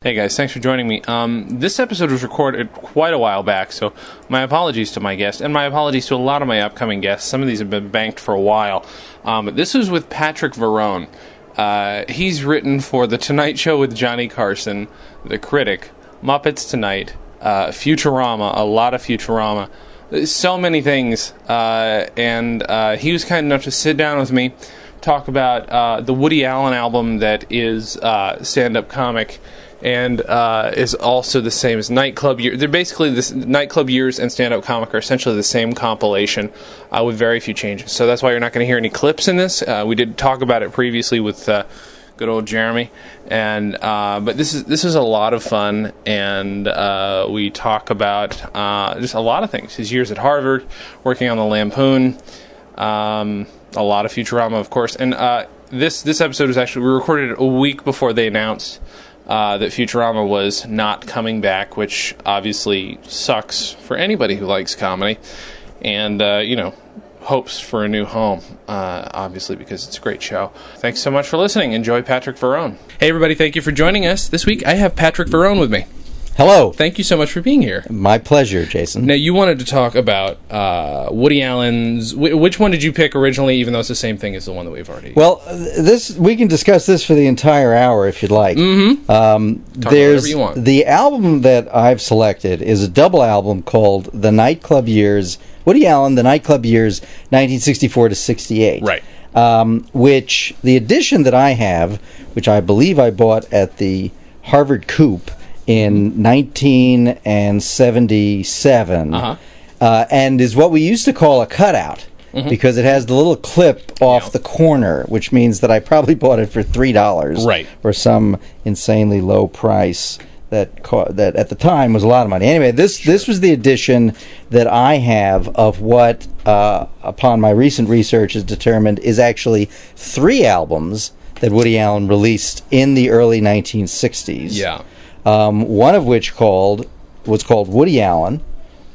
Hey guys, thanks for joining me. This episode was recorded quite a while back, so my apologies to my guest, and my apologies to a lot of my upcoming guests. Some of these have been banked for a while. But this was with Patric Verrone. He's written for The Tonight Show with Johnny Carson, The Critic, Muppets Tonight, Futurama, a lot of Futurama, so many things. And he was kind enough to sit down with me, talk about the Woody Allen album that is stand-up comic, and is also the same as Nightclub Years. They're basically this Nightclub Years and Stand Up Comic are essentially the same compilation with very few changes. So that's why you're not going to hear any clips in this. We did talk about it previously with good old Jeremy, and but this is a lot of fun, and we talk about just a lot of things. His years at Harvard, working on the Lampoon, a lot of Futurama, of course, and this episode was actually we recorded it a week before they announced that Futurama was not coming back, which obviously sucks for anybody who likes comedy and, hopes for a new home, obviously, because it's a great show. Thanks so much for listening. Enjoy Patric Verrone. Hey, everybody, thank you for joining us. This week, I have Patric Verrone with me. Hello. Thank you so much for being here. My pleasure, Jason. Now, you wanted to talk about Woody Allen's... Which one did you pick originally, even though it's the same thing as the one that we've already... Well, we can discuss this for the entire hour if you'd like. Mm-hmm. Talk whatever you want. The album that I've selected is a double album called The Nightclub Years... Woody Allen, The Nightclub Years, 1964 to 68. Right. Which, the edition that I have, which I believe I bought at the Harvard Coop in 1977, and is what we used to call a cutout, because it has the little clip off the corner, which means that I probably bought it for $3, right, or some insanely low price that at the time was a lot of money. Anyway, this was the edition that I have of what, upon my recent research, is determined is actually 3 albums that Woody Allen released in the early 1960s. Yeah. One of which was called Woody Allen,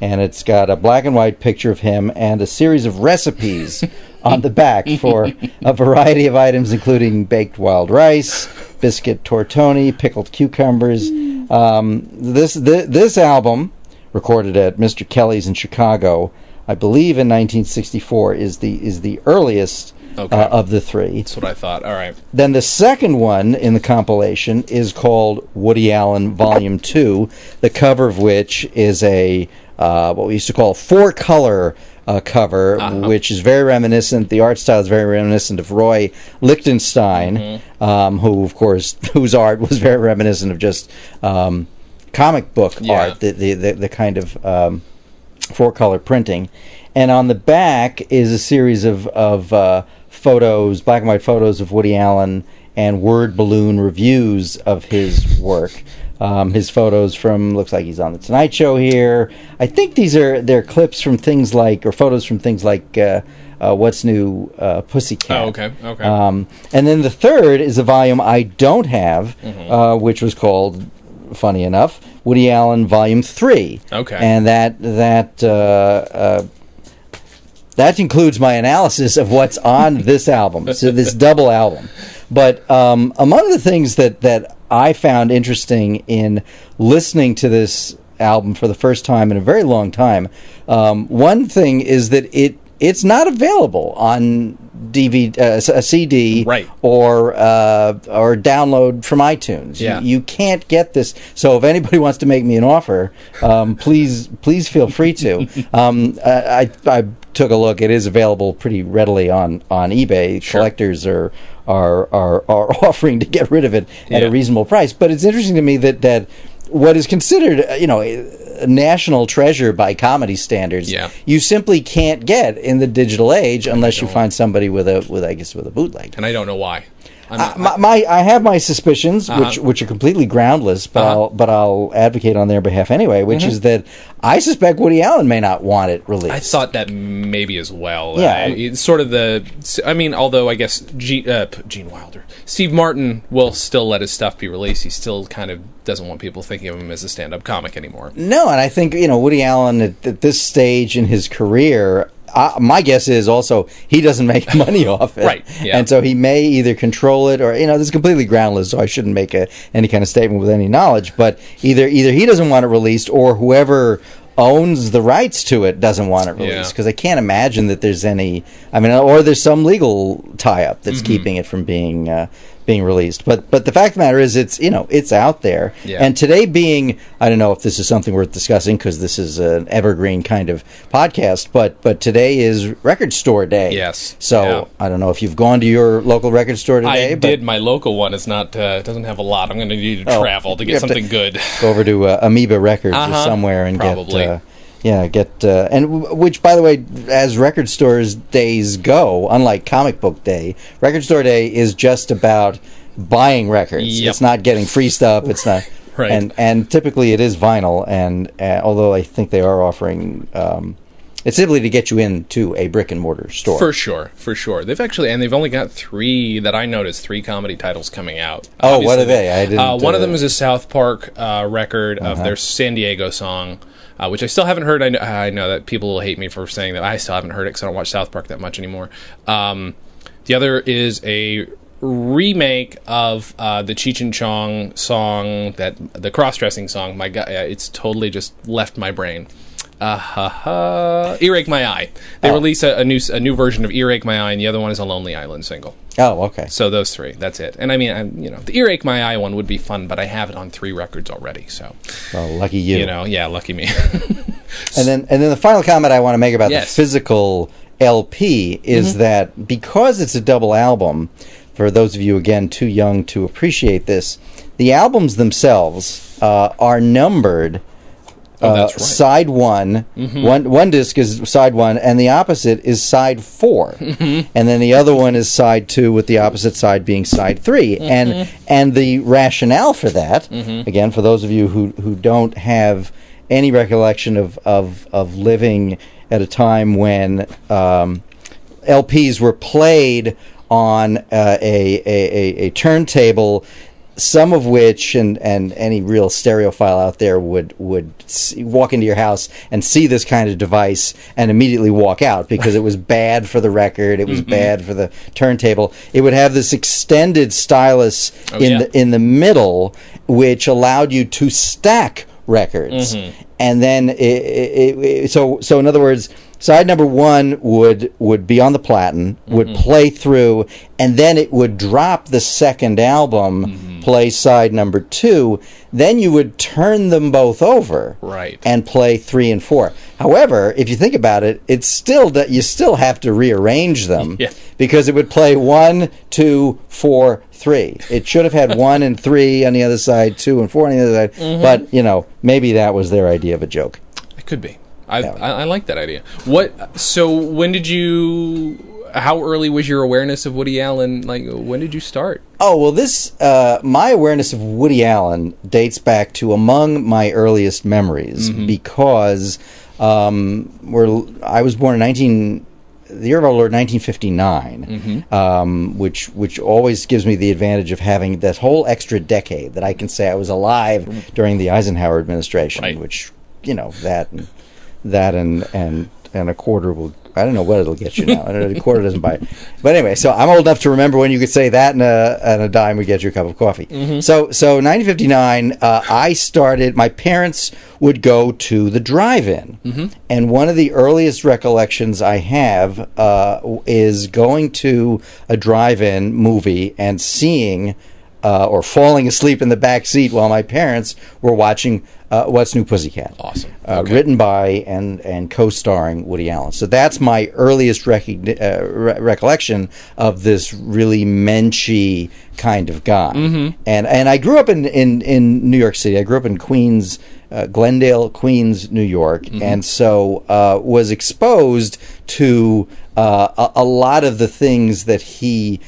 and it's got a black and white picture of him and a series of recipes on the back for a variety of items, including baked wild rice, biscuit tortoni, pickled cucumbers. This album, recorded at Mr. Kelly's in Chicago, I believe in 1964, is the earliest of the 3. That's what I thought. All right. Then the second one in the compilation is called Woody Allen Volume 2, the cover of which is a what we used to call a 4-color cover, which is very reminiscent. The art style is very reminiscent of Roy Lichtenstein, who, of course, whose art was very reminiscent of just comic book art, the kind of 4-color printing. And on the back is a series of photos, black and white photos of Woody Allen and word balloon reviews of his work. His photos from, looks like he's on The Tonight Show here. I think they're clips from things like, or photos from things like What's New, Pussycat. Oh, okay. And then the third is a volume I don't have, which was called, funny enough, Woody Allen Volume 3. Okay. And that includes my analysis of what's on this album, so this double album. But among the things that I found interesting in listening to this album for the first time in a very long time, one thing is that it's not available on DVD, a CD, right, or download from iTunes. Yeah. You can't get this. So if anybody wants to make me an offer, please feel free to. I took a look. It is available pretty readily on eBay. Sure. Collectors are offering to get rid of it at a reasonable price. But it's interesting to me that what is considered, a national treasure by comedy standards, you simply can't get in the digital age unless you find somebody with a bootleg. And I don't know why. I have my suspicions, which are completely groundless, but I'll advocate on their behalf anyway. Which is that I suspect Woody Allen may not want it released. I thought that maybe as well. Yeah, it's sort of although I guess Gene Wilder, Steve Martin will still let his stuff be released. He still kind of doesn't want people thinking of him as a stand-up comic anymore. No, and I think Woody Allen at this stage in his career, my guess is also he doesn't make money off it. Right, yeah. And so he may either control it or, this is completely groundless, so I shouldn't make any kind of statement with any knowledge. But either he doesn't want it released or whoever owns the rights to it doesn't want it released, because I can't imagine that there's any, or there's some legal tie-up that's keeping it from being released. But the fact of the matter is, it's out there. Yeah. And today being, I don't know if this is something worth discussing because this is an evergreen kind of podcast, but today is Record Store Day. Yes. So I don't know if you've gone to your local record store today. I did. My local one is not doesn't have a lot. I'm going to need to travel to get something good. Go over to Amoeba Records or somewhere and probably. And which, by the way, as record stores days go, unlike comic book day, Record Store Day is just about buying records. Yep. It's not getting free stuff. It's not, right. And typically it is vinyl. And although I think they are offering, it's simply to get you into a brick and mortar store. For sure. They've only got 3 that I noticed, 3 comedy titles coming out. Oh, what are they? I didn't. One of them is a South Park record of their San Diego song. Which I still haven't heard. I know that people will hate me for saying that. I still haven't heard it because I don't watch South Park that much anymore. The other is a remake of the Cheech and Chong song, the cross-dressing song. My God, it's totally just left my brain. Earache My Eye. They release a new version of Earache My Eye, and the other one is a Lonely Island single. Oh, okay. So those 3, that's it. And I mean, the Earache My Eye one would be fun, but I have it on 3 records already. So, well, lucky you. Lucky me. and then the final comment I want to make about the physical LP is that because it's a double album, for those of you again too young to appreciate this, the albums themselves are numbered. That's right. Side 1, one disc is side 1, and the opposite is side 4, and then the other one is side 2, with the opposite side being side 3. And the rationale for that, again, for those of you who don't have any recollection of living at a time when LPs were played on a turntable, some of which, and any real stereophile out there would walk into your house and see this kind of device and immediately walk out because it was bad for the record, it was bad for the turntable. It would have this extended stylus in the middle, which allowed you to stack records, and then so in other words, side number 1 would be on the platen, would play through, and then it would drop the second album, play side number 2. Then you would turn them both over, and play 3 and 4. However, if you think about it, it's still that you still have to rearrange them because it would play 1, 2, 4, 3. It should have had 1 and 3 on the other side, 2 and 4 on the other side. But maybe that was their idea of a joke. It could be. I like that idea. So when did you? How early was your awareness of Woody Allen? Like, when did you start? Oh, well, my awareness of Woody Allen dates back to among my earliest memories because I was born in the year of our Lord 1959, which always gives me the advantage of having that whole extra decade that I can say I was alive during the Eisenhower administration, which that and a quarter will. I don't know what it'll get you now. A quarter doesn't buy it. But anyway, so I'm old enough to remember when you could say that and a dime would get you a cup of coffee. So 1959, I started. My parents would go to the drive-in, and one of the earliest recollections I have is going to a drive-in movie and seeing or falling asleep in the back seat while my parents were watching What's New Pussycat. Awesome. Written by and co-starring Woody Allen. So that's my earliest recollection of this really menschy kind of guy. And I grew up in New York City. I grew up in Queens, Glendale, Queens, New York, and so was exposed to a lot of the things that he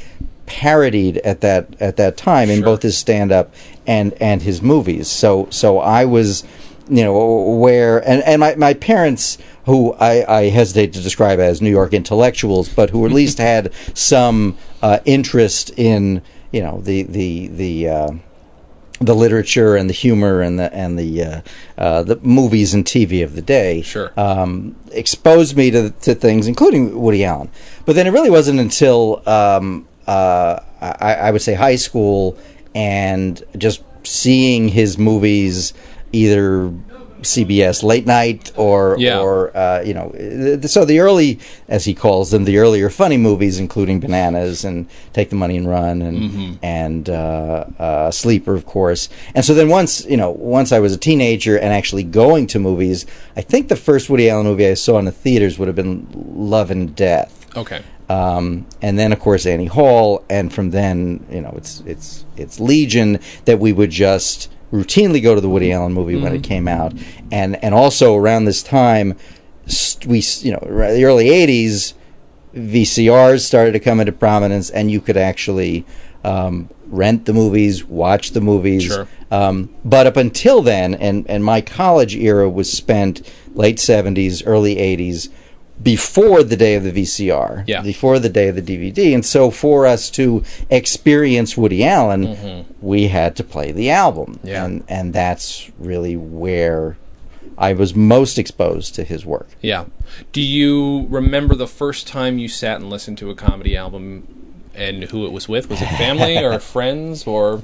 parodied at that time in both his stand-up and his movies. So I was, aware, and my parents, who I hesitate to describe as New York intellectuals, but who at least had some interest in the the literature and the humor and the movies and TV of the day. Sure. Exposed me to things, including Woody Allen. But then it really wasn't until I would say high school and just seeing his movies, either CBS late night or so the early, as he calls them, the earlier funny movies, including Bananas and Take the Money and Run and Sleeper, of course. And so then once I was a teenager and actually going to movies, I think the first Woody Allen movie I saw in the theaters would have been Love and Death. Okay. And then, of course, Annie Hall, and from then, it's Legion that we would just routinely go to the Woody Allen movie when it came out, and also around this time, the early '80s, VCRs started to come into prominence, and you could actually rent the movies, watch the movies. Sure. But up until then, and my college era was spent late '70s, early '80s. Before the day of the VCR, before the day of the DVD. And so for us to experience Woody Allen, we had to play the album. Yeah. And that's really where I was most exposed to his work. Yeah. Do you remember the first time you sat and listened to a comedy album and who it was with? Was it family or friends or...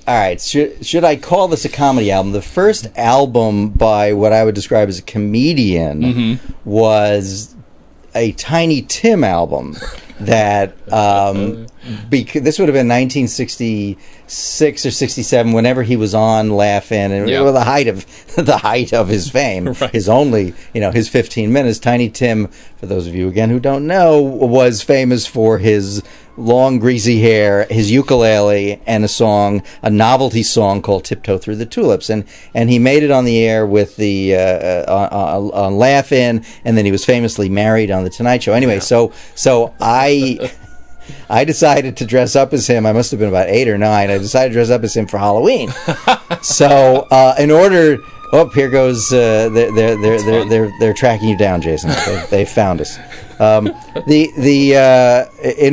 All right, should I call this a comedy album? The first album by what I would describe as a comedian was a Tiny Tim album that this would have been 1966 or 67, whenever he was on Laugh-In, and the height of his fame, right. his only, his 15 minutes. Tiny Tim, for those of you again who don't know, was famous for his long greasy hair, his ukulele, and a novelty song called Tiptoe Through the Tulips, and he made it on the air with the on Laugh-In, and then he was famously married on the Tonight Show. Anyway, so I decided to dress up as him. I must have been about 8 or 9. I decided to dress up as him for Halloween. So in order, here goes they're tracking you down, Jason. They found us. In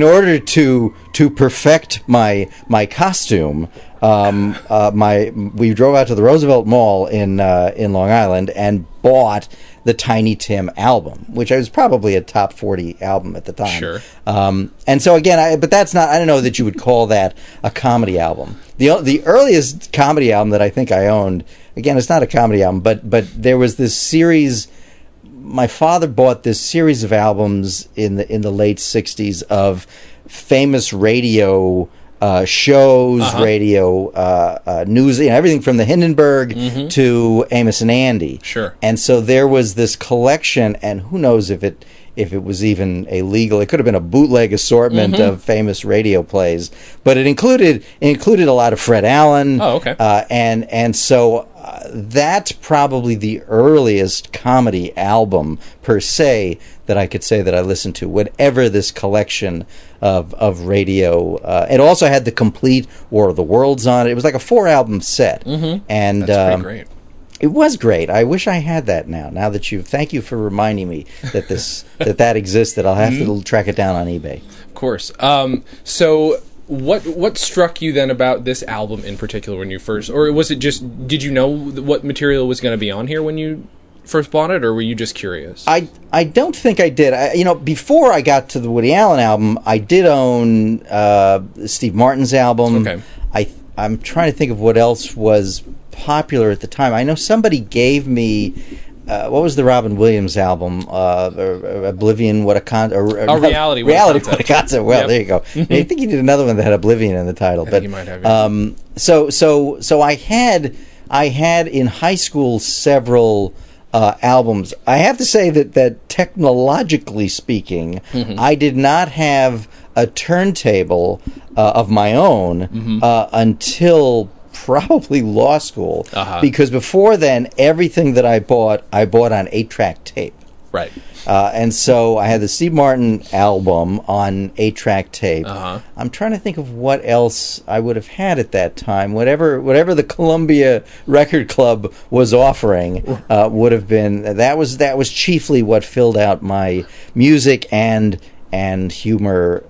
order to perfect my costume, we drove out to the Roosevelt Mall in Long Island and bought the Tiny Tim album, which was probably a top 40 album at the time. Sure. And so again, but that's not. I don't know that you would call that a comedy album. The earliest comedy album that I think I owned, again, it's not a comedy album, but there was this series. My father bought this series of albums in the late '60s of famous radio shows, radio news, everything from the Hindenburg to Amos and Andy. Sure. And so there was this collection, and who knows if it was even illegal. It could have been a bootleg assortment of famous radio plays, but it included a lot of Fred Allen. Oh, okay. And so that's probably the earliest comedy album per se that I could say that I listened to. Whatever this collection of radio, it also had the complete War of the Worlds on it. It was like a 4-album set, and that's pretty great. It was great. I wish I had that now. Now that thank you for reminding me that that existed. I'll have to track it down on eBay. Of course. So what struck you then about this album in particular when you first, or was it just, did you know what material was going to be on here when you first bought it, or were you just curious? I don't think I did. Before I got to the Woody Allen album, I did own Steve Martin's album. Okay. I'm trying to think of what else was popular at the time. I know somebody gave me what was the Robin Williams album? Oblivion, What a Concept. Reality, What a Concept. Well, there you go. I think he did another one that had Oblivion in the title. I think he might have. Yeah. So I had in high school several albums. I have to say that technologically speaking, I did not have a turntable of my own until probably law school, because before then, everything that I bought on 8-track tape. Right. And so I had the Steve Martin album on 8-track tape. I'm trying to think of what else I would have had at that time. Whatever the Columbia Record Club was offering would have been, that was chiefly what filled out my music and humor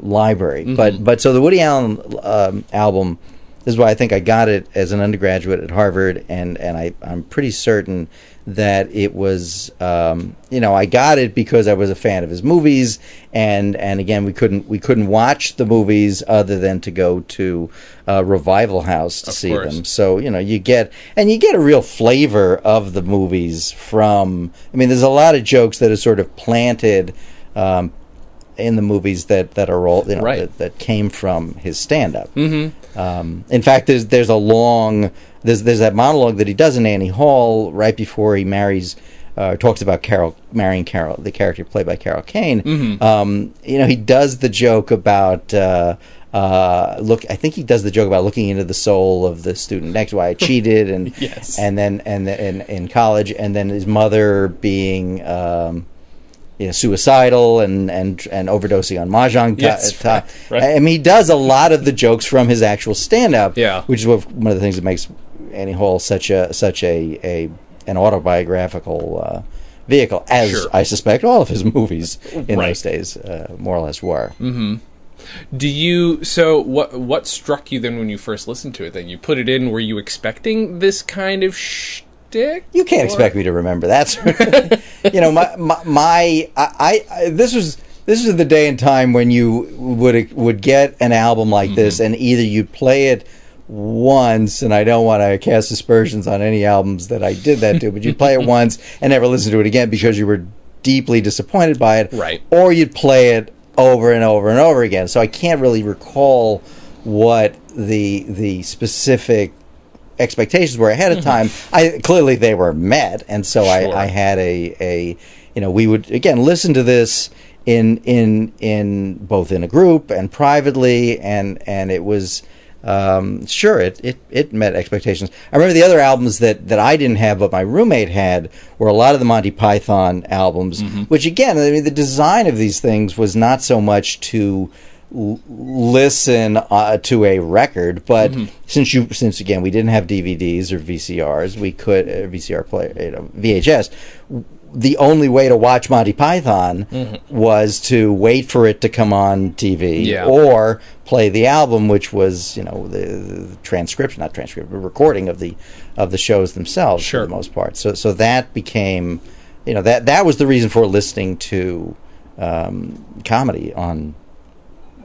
library. But so the Woody Allen album This is why I think I got it as an undergraduate at Harvard, and I'm pretty certain that it was, I got it because I was a fan of his movies, and again, we couldn't watch the movies other than to go to Revival House to see them. So you get a real flavor of the movies from. I mean, there's a lot of jokes that are sort of planted in the movies that are all that came from his stand-up. In fact, there's that monologue that he does in Annie Hall right before he marries. Talks about marrying Carol, the character played by Carol Kane. He does the joke about I think he does the joke about looking into the soul of the student next. Why I cheated, and yes. and then in college, and then his mother being suicidal and overdosing on mahjong. Right. I mean, he does a lot of the jokes from his actual stand-up, which is one of the things that makes Annie Hall such an autobiographical vehicle, as I suspect all of his movies in those days more or less were. So what struck you then when you first listened to it? Then you put it in. Were you expecting this kind of shtick? You can't expect me to remember that. This was the day and time when you would get an album like this, and either you'd play it once, and I don't want to cast aspersions on any albums that I did that to, but you'd play it once and never listen to it again because you were deeply disappointed by it, right? Or you'd play it over and over and over again. So I can't really recall what the specific expectations were ahead of time. Clearly they were met, and so I had we would again listen to this in both in a group and privately, and it was it met expectations. I remember the other albums that I didn't have but my roommate had were a lot of the Monty Python albums, which again, I mean, the design of these things was not so much to listen to a record, but since again we didn't have DVDs or VCRs, we could VCR player, VHS. The only way to watch Monty Python was to wait for it to come on TV or play the album, which was the recording of the shows themselves for the most part. So that became that was the reason for listening to comedy on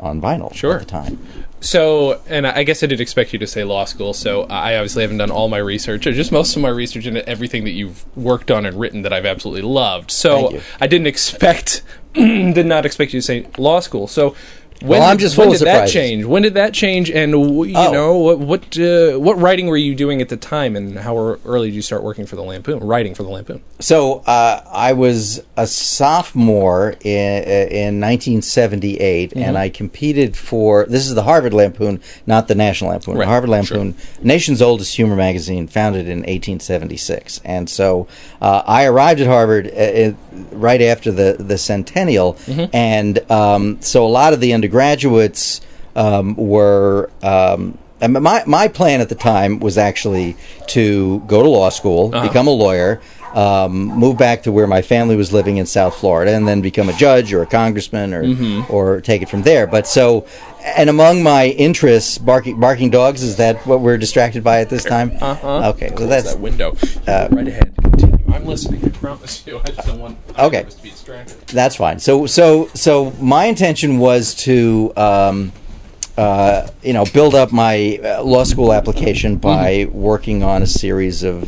vinyl at the time. So, and I guess I did expect you to say law school, so I obviously haven't done all my research, or just most of my research into everything that you've worked on and written that I've absolutely loved. So I did not expect you to say law school. So when did that change? When did that change? And what writing were you doing at the time? And how early did you start working for the Lampoon? Writing for the Lampoon? So I was a sophomore in 1978, and I competed for. This is the Harvard Lampoon, not the National Lampoon. The Harvard Lampoon, nation's oldest humor magazine, founded in 1876, and so I arrived at Harvard right after the centennial, and so a lot of the undergraduates were. My plan at the time was actually to go to law school, become a lawyer, move back to where my family was living in South Florida, and then become a judge or a congressman or take it from there. But so, and among my interests, barking dogs, is that what we're distracted by at this time? Okay, so that's that window. Right ahead. Continue. I'm listening. I promise you. I just don't want to be distracted. That's fine. So my intention was to build up my law school application by working on a series of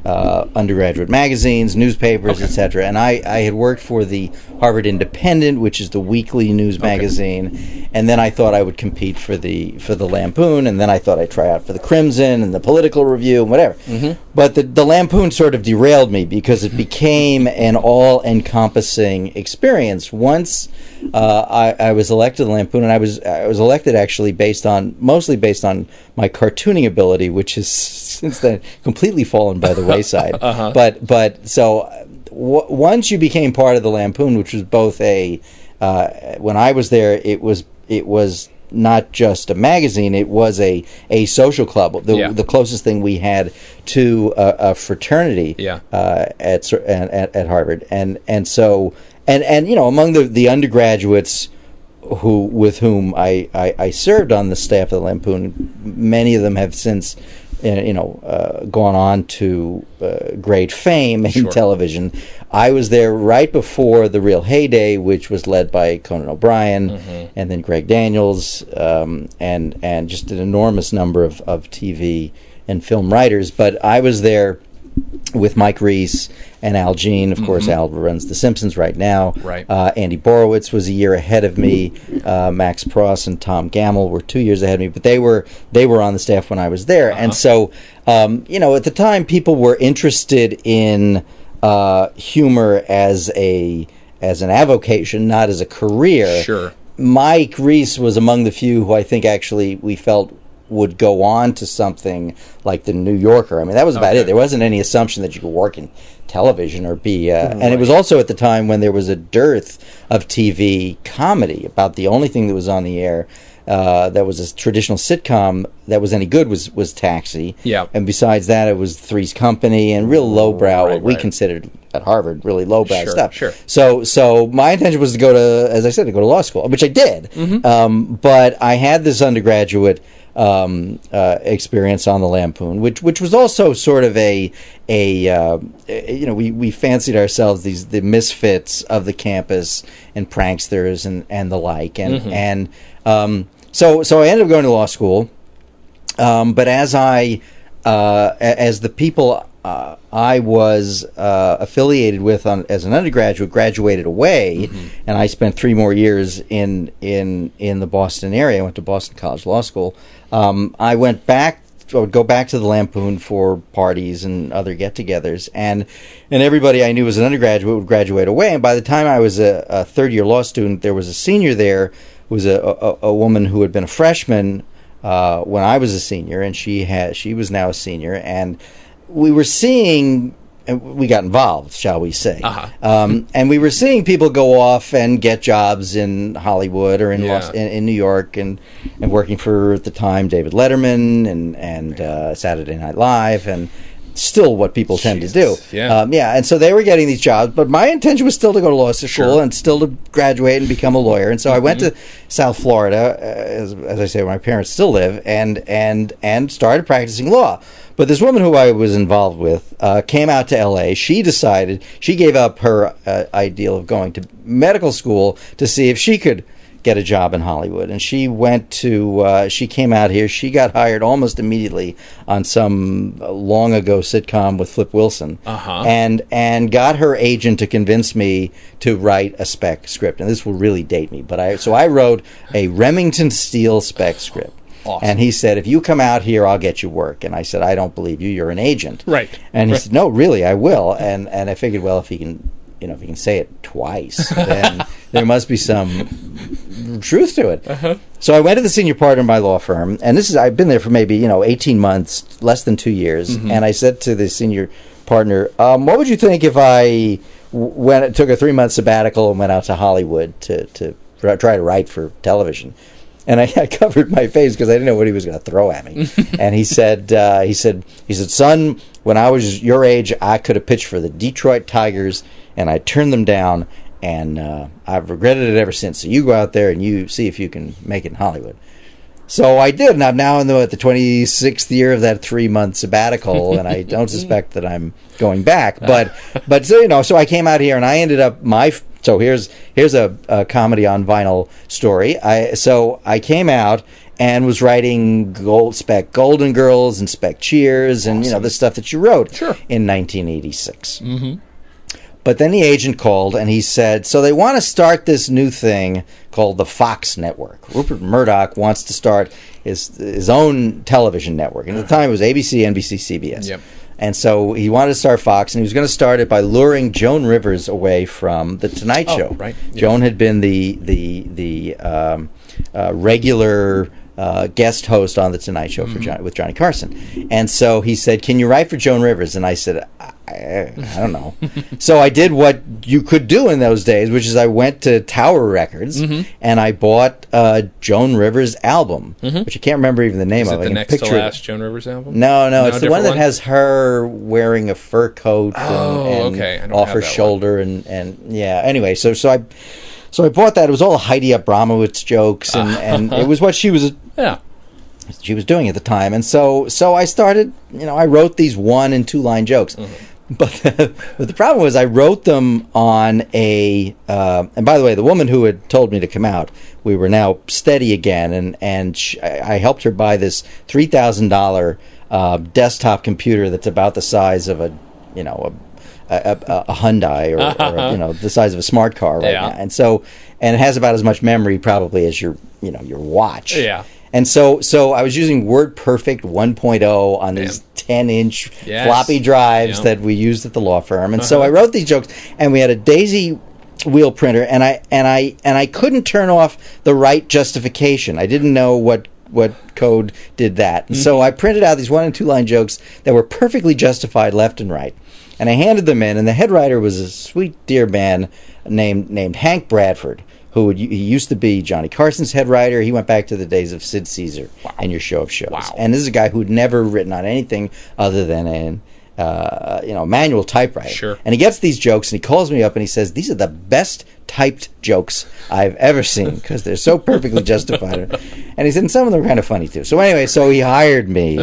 undergraduate magazines, newspapers, etc. And I had worked for the Harvard Independent, which is the weekly news magazine, and then I thought I would compete for the Lampoon, and then I thought I'd try out for the Crimson and the Political Review and whatever. But the Lampoon sort of derailed me because it became an all-encompassing experience. Once I was elected to the Lampoon, and I was elected actually mostly based on my cartooning ability, which has since then completely fallen by the wayside. But so once you became part of the Lampoon, which was both when I was there, it was not just a magazine; it was a social club. The closest thing we had to a fraternity at Harvard, and so among the undergraduates with whom I served on the staff of the Lampoon. Many of them have since, gone on to great fame in television. I was there right before the real heyday, which was led by Conan O'Brien, and then Greg Daniels, and just an enormous number of TV and film writers. But I was there with Mike Reese and Al Jean. Of course, Al runs The Simpsons right now. Right. Andy Borowitz was a year ahead of me. Max Pross and Tom Gamble were 2 years ahead of me, but they were on the staff when I was there. And so, at the time, people were interested in humor as an avocation, not as a career. Sure. Mike Reese was among the few who I think actually we felt would go on to something like the New Yorker. I mean, that was about it. There wasn't any assumption that you could work in television or be... And it was also at the time when there was a dearth of TV comedy. About the only thing that was on the air that was a traditional sitcom that was any good was Taxi. Yeah. And besides that, it was Three's Company and real lowbrow, what we considered at Harvard, really lowbrow stuff. Sure. So my intention was to go to, as I said, to go to law school, which I did. But I had this undergraduate experience on the Lampoon, which was also sort of we fancied ourselves the misfits of the campus and pranksters and the like, and so I ended up going to law school, but as the people I was affiliated with as an undergraduate graduated away, and I spent 3 more years in the Boston area. I went to Boston College Law School. I would go back to the Lampoon for parties and other get-togethers, and everybody I knew as an undergraduate would graduate away. And by the time I was a third-year law student, there was a senior there who was a woman who had been a freshman when I was a senior, and she was now a senior, and we were seeing, we got involved, shall we say, and we were seeing people go off and get jobs in Hollywood or in New York, and working for, at the time, David Letterman and Saturday Night Live, and still what people tend to do. And so they were getting these jobs, but my intention was still to go to law school and still to graduate and become a lawyer. And so I went to South Florida, as I say, where my parents still live, and started practicing law. But this woman who I was involved with came out to L.A. She gave up her ideal of going to medical school to see if she could get a job in Hollywood. And she she came out here. She got hired almost immediately on some long ago sitcom with Flip Wilson, and got her agent to convince me to write a spec script. And this will really date me, but I wrote a Remington Steele spec script. Awesome. And he said, if you come out here, I'll get you work. And I said, I don't believe you. You're an agent. Right. And he said, no, really, I will. And I figured, well, if he can say it twice, then there must be some truth to it. So I went to the senior partner in my law firm, and I've been there for maybe 18 months, less than 2 years. And I said to the senior partner, what would you think if I took a 3-month sabbatical and went out to Hollywood to try to write for television? And I covered my face because I didn't know what he was going to throw at me. And he said, son, when I was your age, I could have pitched for the Detroit Tigers, and I turned them down, and I've regretted it ever since. So you go out there and you see if you can make it in Hollywood. So I did, and I'm now at the 26th year of that 3-month sabbatical, and I don't suspect that I'm going back. But so I came out here, and I ended up So here's a comedy on vinyl story. I came out and was writing spec Golden Girls and spec Cheers and the stuff that you wrote in 1986. But then the agent called and he said, so they want to start this new thing called the Fox Network. Rupert Murdoch wants to start his own television network. And at the time it was ABC, NBC, CBS. Yep. And so he wanted to start Fox, and he was going to start it by luring Joan Rivers away from The Tonight Show. Right. Joan had been the regular guest host on The Tonight Show with Johnny Carson. And so he said, can you write for Joan Rivers? And I said, I don't know. So I did what you could do in those days, which is I went to Tower Records and I bought Joan Rivers' album, which I can't remember even the name of. Is it the next to last Joan Rivers album? No, it's the one that has her wearing a fur coat and off her shoulder and yeah. Anyway, so So I bought that. It was all Heidi Abramowitz jokes, and it was what she was doing at the time. And so I started, I wrote these 1 and 2 line jokes. But the problem was I wrote them on and by the way, the woman who had told me to come out, we were now steady again, and I helped her buy this $3,000 desktop computer that's about the size of a Hyundai or the size of a smart car right now, and it has about as much memory probably as your watch. Yeah. And so I was using WordPerfect 1.0 on these 10-inch floppy drives that we used at the law firm. And so I wrote these jokes, and we had a Daisy wheel printer, and I couldn't turn off the right justification. I didn't know what code did that. And so I printed out these 1 and 2 line jokes that were perfectly justified left and right. And I handed them in, and the head writer was a sweet dear man named Hank Bradford, he used to be Johnny Carson's head writer. He went back to the days of Sid Caesar and Your Show of Shows. Wow. And this is a guy who'd never written on anything other than a manual typewriter. Sure. And he gets these jokes, and he calls me up and he says, "These are the best typed jokes I've ever seen because they're so perfectly justified." And he said, and some of them are kind of funny too. So anyway, he hired me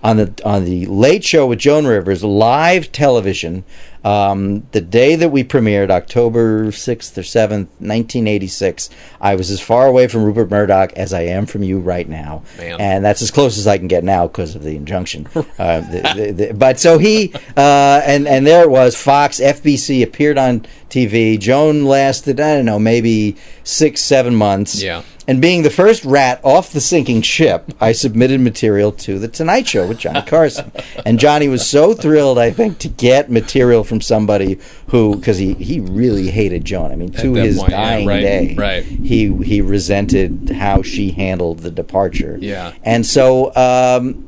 on the Late Show with Joan Rivers, live television. The day that we premiered, October 6th or 7th, 1986, I was as far away from Rupert Murdoch as I am from you right now. Man. And that's as close as I can get now because of the injunction. But so he, and there it was, Fox, FBC appeared on TV. Joan lasted, I don't know, maybe 6-7 months. Yeah. And being the first rat off the sinking ship, I submitted material to The Tonight Show with Johnny Carson. And Johnny was so thrilled, I think, to get material from somebody who, because he really hated Joan. I mean, to his dying day, he resented how she handled the departure. Yeah. And so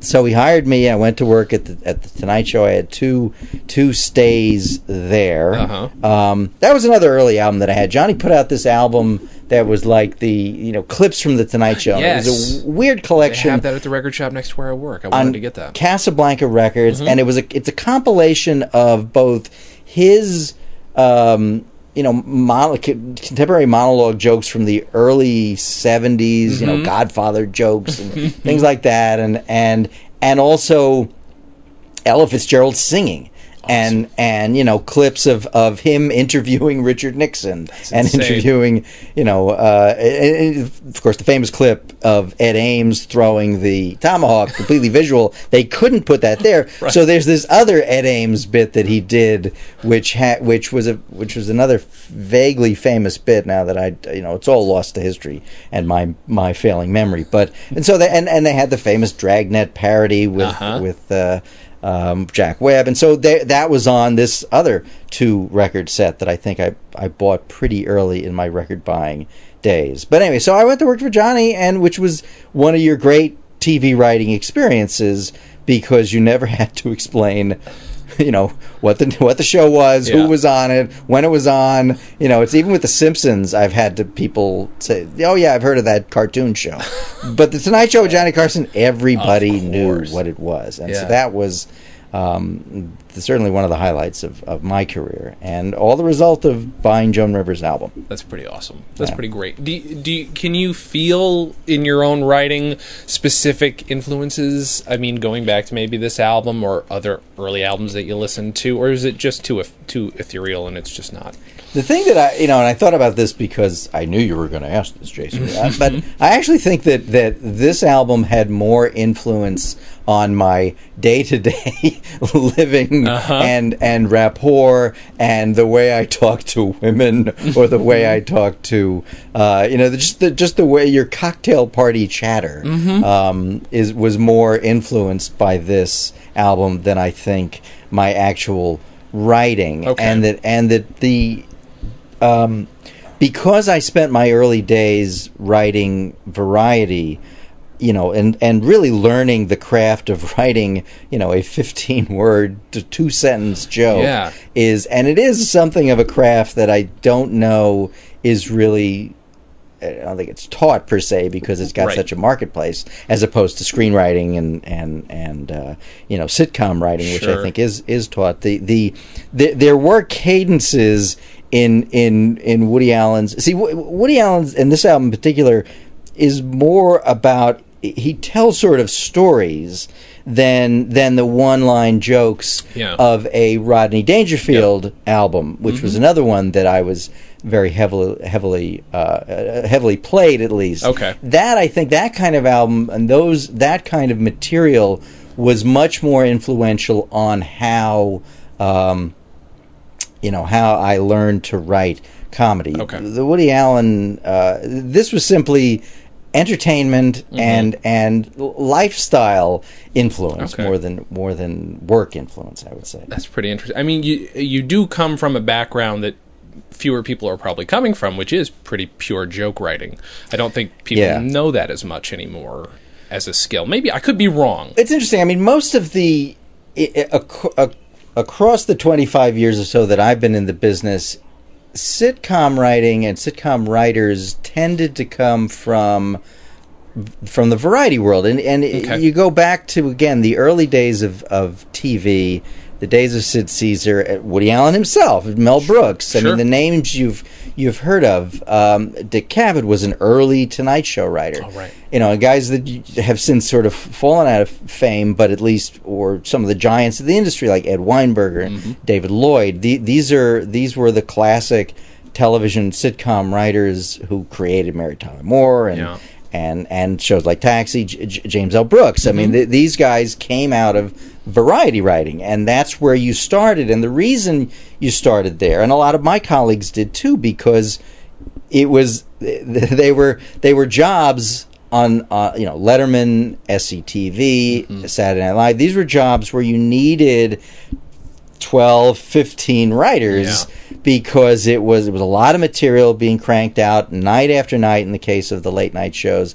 he hired me. I went to work at the Tonight Show. I had two stays there. That was another early album that I had. Johnny put out this album that was like the clips from the Tonight Show. Yes. It was a weird collection. They have that at the record shop next to where I work. I wanted to get that. Casablanca Records, and it's a compilation of both his contemporary monologue jokes from the early 70s, Godfather jokes and things like that, and also Ella Fitzgerald singing. Awesome. And clips of him interviewing Richard Nixon and interviewing of course the famous clip of Ed Ames throwing the tomahawk, completely visual. They couldn't put that there, so there's this other Ed Ames bit that he did, which was another vaguely famous bit. Now that it's all lost to history and my failing memory. And so they had the famous Dragnet parody with Jack Webb, and so that was on this other 2 record set that I think I bought pretty early in my record buying days. But anyway, so I went to work for Johnny, and which was one of your great TV writing experiences because you never had to explain what the show was, who was on it, when it was on. It's even with The Simpsons, I've had people say, "Oh yeah, I've heard of that cartoon show." But The Tonight Show with Johnny Carson, everybody knew what it was, and so that was certainly one of the highlights of my career, and all the result of buying Joan Rivers' album. That's pretty awesome. That's pretty great. Can you feel in your own writing specific influences? I mean, going back to maybe this album or other early albums that you listened to, or is it just too ethereal and it's just not? The thing that I, and I thought about this because I knew you were going to ask this, Jason, but I actually think that this album had more influence on my day-to-day living and rapport and the way I talk to women or the way I talk to, just the way your cocktail party chatter was more influenced by this album than I think my actual writing, and that the because I spent my early days writing variety, and really learning the craft of writing, a 15-word to 2-sentence joke it is something of a craft that I don't know is really. I don't think it's taught per se because it's got such a marketplace, as opposed to screenwriting and sitcom writing, which I think is taught. There were cadences in Woody Allen's. See, Woody Allen's, and this album in particular, is more about, he tells sort of stories than the one-line jokes of a Rodney Dangerfield album, which was another one that I was very heavily played, at least. Okay. That, I think, that kind of album and that kind of material was much more influential on how how I learned to write comedy. Okay. The Woody Allen, this was simply entertainment and lifestyle influence more than work influence, I would say. That's pretty interesting. I mean, you do come from a background that fewer people are probably coming from, which is pretty pure joke writing. I don't think people know that as much anymore as a skill. Maybe I could be wrong. It's interesting. I mean, most of the across the 25 years or so that I've been in the business, sitcom writing and sitcom writers tended to come from the variety world, and you go back to, again, the early days of TV, the days of Sid Caesar, Woody Allen himself, Mel Brooks. I mean, the names you've heard of. Dick Cavett was an early Tonight Show writer. Oh, right. Guys that have since sort of fallen out of fame, but at least, or some of the giants of the industry like Ed Weinberger and David Lloyd. These were the classic television sitcom writers who created Mary Tyler Moore and shows like Taxi, James L. Brooks. I mean, these guys came out of variety writing, and that's where you started. And the reason you started there, and a lot of my colleagues did too, because they were jobs on Letterman, SCTV, Saturday Night Live. These were jobs where you needed 12, 15 writers because it was a lot of material being cranked out night after night in the case of the late night shows,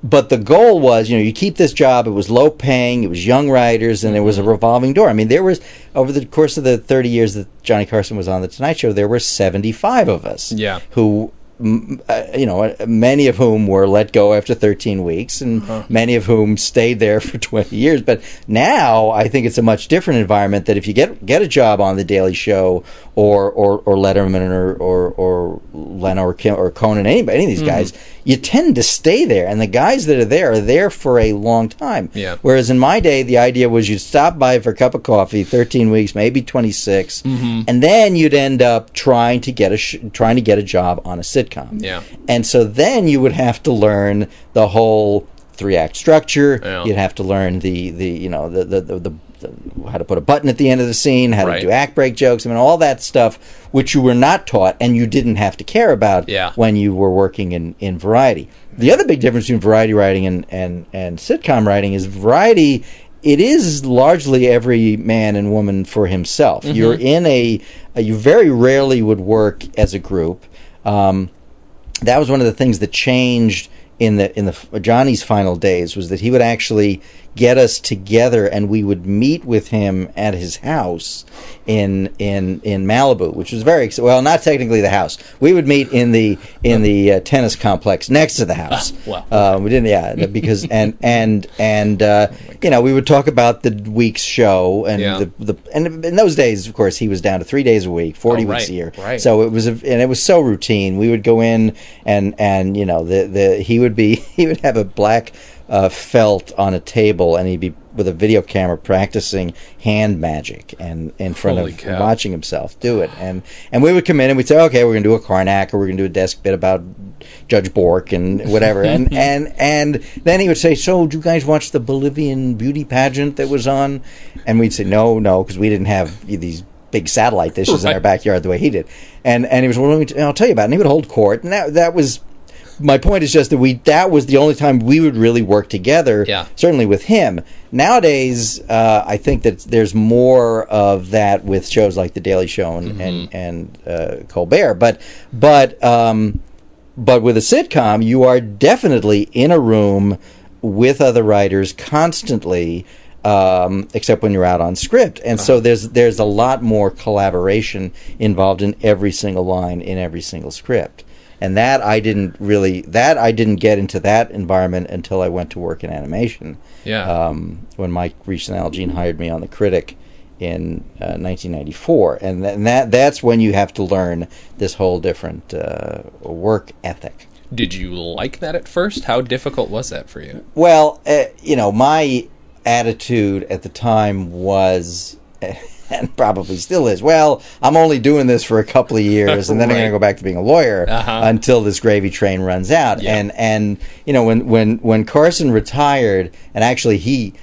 but the goal was, you keep this job. It was low paying. It was young writers, and there was a revolving door. I mean, there was, over the course of the 30 years that Johnny Carson was on the Tonight Show, there were 75 of us who, many of whom were let go after 13 weeks, and many of whom stayed there for 20 years. But now I think it's a much different environment, that if you get a job on The Daily Show or Letterman or Leno or Conan, any of these guys, you tend to stay there, and the guys that are there for a long time. Yeah. Whereas in my day, the idea was you'd stop by for a cup of coffee, 13 weeks, maybe 26, and then you'd end up trying to get a job on a sitcom. Yeah. And so then you would have to learn the whole 3-act structure. Yeah. You'd have to learn the how to put a button at the end of the scene, how to do act break jokes. I mean, all that stuff which you were not taught and you didn't have to care about when you were working in variety. The other big difference between variety writing and sitcom writing is variety, it is largely every man and woman for himself. You're in you very rarely would work as a group. That was one of the things that changed in the Johnny's final days, was that he would actually get us together, and we would meet with him at his house in Malibu, which was not technically the house. We would meet in the tennis complex next to the house. We didn't, because we would talk about the week's show, and and in those days, of course, he was down to 3 days a week, 40 weeks a year. Right. So it was so routine. We would go in and he would have a black felt on a table, and he'd be with a video camera practicing hand magic and in front of watching himself do it. And we would come in and we'd say, okay, we're going to do a Karnak, or we're going to do a desk bit about Judge Bork and whatever. and then he would say, so did you guys watch the Bolivian beauty pageant that was on? And we'd say, no, because we didn't have these big satellite dishes in our backyard the way he did. And he was, well, I'll tell you about it. And he would hold court. And that was... My point is just that was the only time we would really work together, certainly with him. Nowadays, I think that there's more of that with shows like The Daily Show and Colbert. But with a sitcom, you are definitely in a room with other writers constantly, except when you're out on script. And so there's a lot more collaboration involved in every single line in every single script. And that I didn't get into that environment until I went to work in animation. Yeah. When Mike Reich and Al Jean hired me on The Critic in 1994, and that's when you have to learn this whole different work ethic. Did you like that at first? How difficult was that for you? Well, my attitude at the time was, and probably still is, well, I'm only doing this for a couple of years, and then I'm going to go back to being a lawyer until this gravy train runs out. Yeah. And when Carson retired, and actually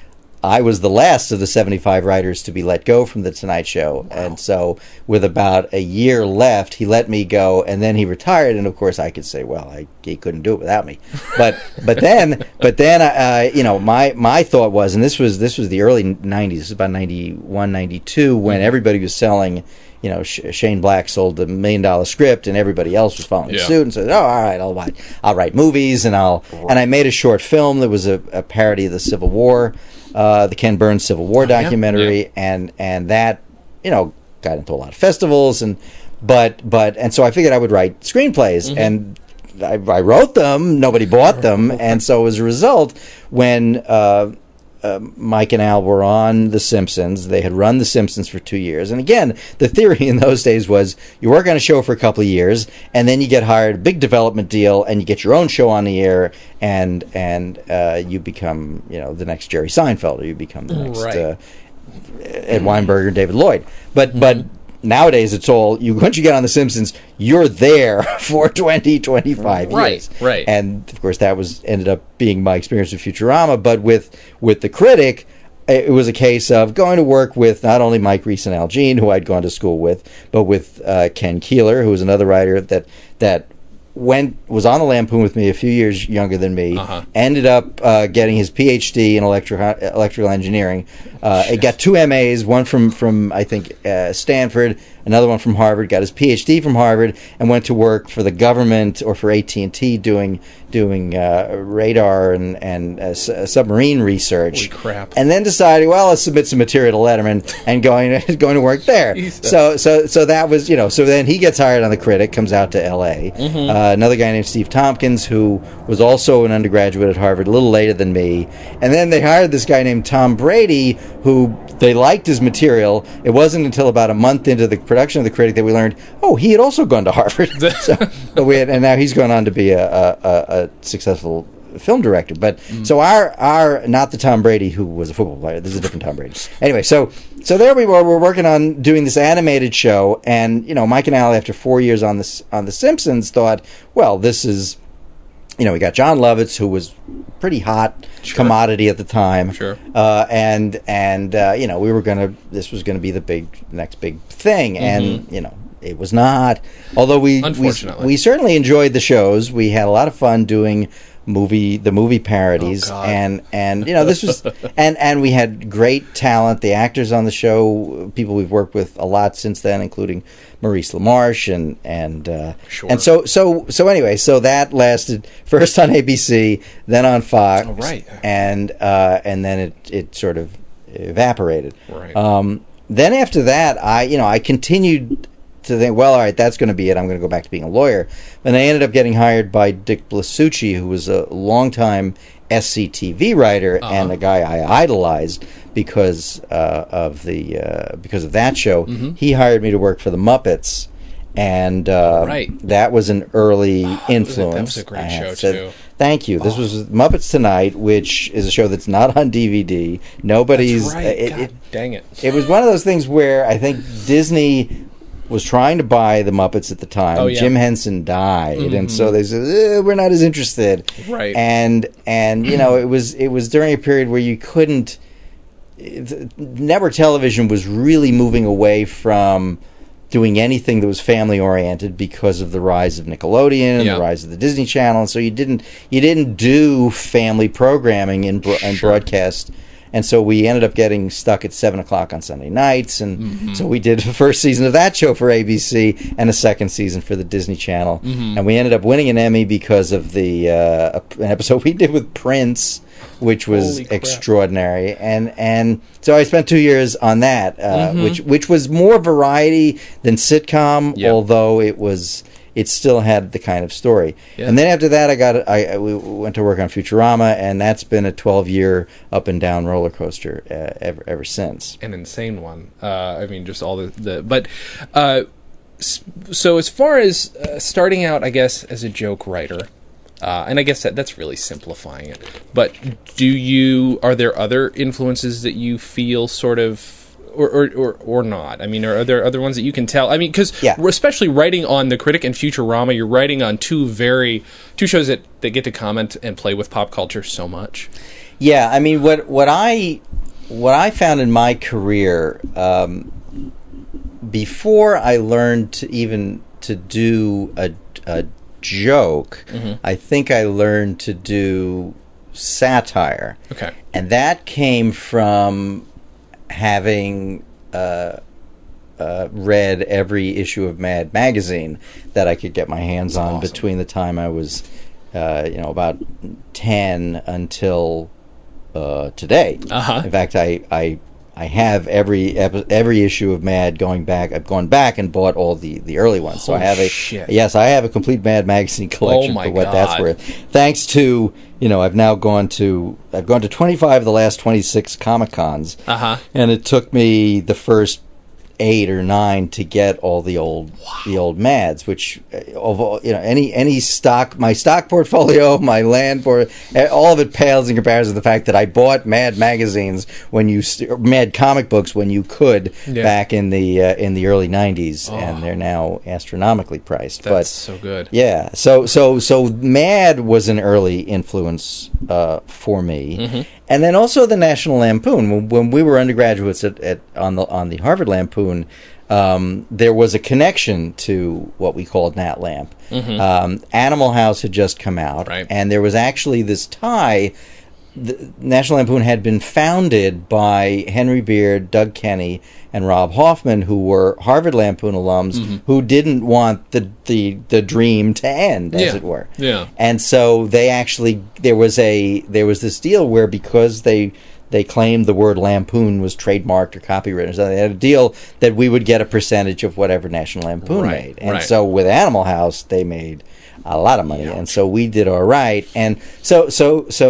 I was the last of the 75 writers to be let go from The Tonight Show. Wow. And so with about a year left, he let me go, and then he retired. And, of course, I could say, well, he couldn't do it without me. But then my thought was, and this was the early 90s, this was about 91, 92, when everybody was selling, Shane Black sold $1 million script, and everybody else was following suit and said, "Oh, all right, I'll write movies," and I made a short film that was a parody of the Civil War, the Ken Burns Civil War documentary, and that got into a lot of festivals, and so I figured I would write screenplays, and I wrote them. Nobody bought them, and so as a result, when Mike and Al were on The Simpsons. They had run The Simpsons for 2 years. And again, the theory in those days was you work on a show for a couple of years, and then you get hired, big development deal, and you get your own show on the air, and you become, the next Jerry Seinfeld, or you become the next Ed Weinberger, David Lloyd. But nowadays, it's all, once you get on The Simpsons, you're there for 20, 25 years. Right. And, of course, that ended up being my experience with Futurama. But with The Critic, it was a case of going to work with not only Mike Reese and Al Jean, who I'd gone to school with, but with Ken Keeler, who was another writer that was on the Lampoon with me, a few years younger than me, ended up getting his PhD in electrical engineering. He got 2 MAs, one from I think Stanford, another one from Harvard. Got his PhD from Harvard, and went to work for the government or for AT&T doing radar and submarine research. Holy crap! And then decided, well, let's submit some material to Letterman, and going to work there. So that was So then he gets hired on The Critic, comes out to L.A. Another guy named Steve Tompkins, who was also an undergraduate at Harvard, a little later than me. And then they hired this guy named Tom Brady, who they liked his material. It wasn't until about a month into the production of The Critic that we learned, he had also gone to Harvard. And now he's gone on to be a successful film director. But so our not the Tom Brady who was a football player. This is a different Tom Brady. Anyway, so there we were. We're working on doing this animated show, and Mike and Al, after 4 years on The Simpsons, thought, well, this is. We got John Lovitz, who was pretty hot commodity at the time. Sure. And we were this was gonna be the next big thing, and it was not. Although we certainly enjoyed the shows. We had a lot of fun doing the movie parodies, and this was and we had great talent. The actors on the show, people we've worked with a lot since then, including Maurice LaMarche and so anyway, so that lasted first on ABC, then on Fox, and then it sort of evaporated. Right. Then after that, I continued to think, well, all right, that's going to be it. I'm going to go back to being a lawyer. And I ended up getting hired by Dick Blasucci, who was a longtime SCTV writer and a guy I idolized because of that show. He hired me to work for the Muppets, and that was an early influence. That was a great show too. Thank you. This was Muppets Tonight, which is a show that's not on DVD. Nobody's. That's right. Dang it! It was one of those things where I think Disney was trying to buy the Muppets at the time. Jim Henson died, and so they said, we're not as interested. Right. And it was during a period where you couldn't. Network television was really moving away from doing anything that was family oriented because of the rise of Nickelodeon and the rise of the Disney Channel, and so you didn't do family programming in broadcast. And so we ended up getting stuck at 7 o'clock on Sunday nights, and so we did the first season of that show for ABC and a second season for the Disney Channel. And we ended up winning an Emmy because of the an episode we did with Prince, which was extraordinary. And so I spent 2 years on that, which was more variety than sitcom, although it was it still had the kind of story. Yeah. And then after that, we went to work on Futurama, and that's been a 12-year up and down roller coaster ever since. An insane one. I mean, just all but. So as far as starting out, I guess, as a joke writer, and I guess that's really simplifying it. But are there other influences that you feel sort of, or not? I mean, are there other ones that you can tell? I mean, because especially writing on The Critic and Futurama, you're writing on two shows that get to comment and play with pop culture so much. Yeah, I mean, what I found in my career, before I learned to do a joke, I think I learned to do satire. Okay. And that came from having read every issue of Mad Magazine that I could get my hands on between the time I was about 10 until today. In fact, I have every issue of Mad going back. I've gone back and bought all the early ones. So I have I have a complete Mad Magazine collection for what that's worth. Thanks to I've gone to 25 of the last 26 Comic-Cons, and it took me the first 8 or 9 to get all the old Mads, which any stock, my stock portfolio, my land all of it pales in comparison to the fact that I bought Mad magazines Mad comic books when you could back in the early 90s, and they're now astronomically priced. That's so good. Yeah, so Mad was an early influence for me, and then also the National Lampoon. When we were undergraduates on the Harvard Lampoon, there was a connection to what we called Nat Lamp. Animal House had just come out, and there was actually this tie. The National Lampoon had been founded by Henry Beard, Doug Kenny, and Rob Hoffman, who were Harvard Lampoon alums who didn't want the dream to end, as it were. Yeah. And so there was this deal where, because they claimed the word lampoon was trademarked or copyrighted, so they had a deal that we would get a percentage of whatever National Lampoon made. And so with Animal House, they made a lot of money, and so we did all right. And so